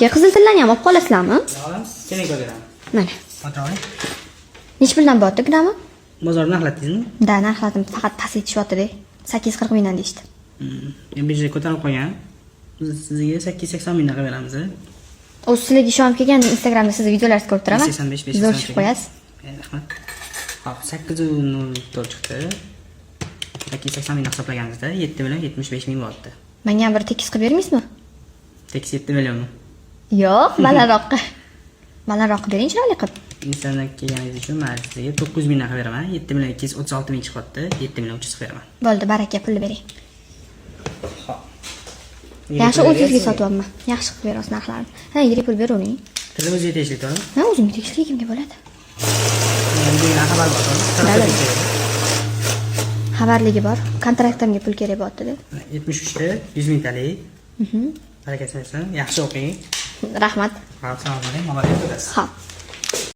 Qizil tillarni ham olib qolasizlarmi? Keling ko'raman. Mana. O'tiring. Nech puldan bo'lyapti grami? Bozorni narxladingizmi? Da, narxladim, faqat past etishyapti-da. 840 mingdan deyishdi. Birja ko'tarib qo'ygan. Biz sizga 880 mingdan qilib beramiz. O'zi sizlarga ishonib kelganda Instagramda sizni videolaringizni ko'rib turaman. 85 Zo'r chiqib qo'yasiz. Rahmat. Hop, 804 chiqdi. 880 mingdan hisoblaganimizda 7 million 75 ming bo'lyapti. Menga ham bir tekis qilib bermaysizmi? Tekis 7 millionmi? Yo'q, balandroqqa. Balandroq bering chiroyli qilib. Instagramdan kelganingiz uchun men sizga 900 mingdan qilib beraman. 7 million 236 ming chiqyapti. 7 million 300 qilib beraman. Bo'ldi, baraka, pulni bering. Hop. Yaxshi o'zingizga sotyapman. Yaxshi qilib berasiz narxlarni. Ha, yirik pul beravering. Tilni o'zingizga tegishli to'g'rimi? Ha, o'zimga tegishli kimga bo'ladi? Menga xabar bor. Xabarligi bor. Kontraktimga pul kerak bo'lyapti-da. 73 ta 100 ming talik. Barakasi bo'lsin. Yaxshi o'qing. Rahmat. Assalomu alaykum. Maloliyat bo'lasiz. Xo'p.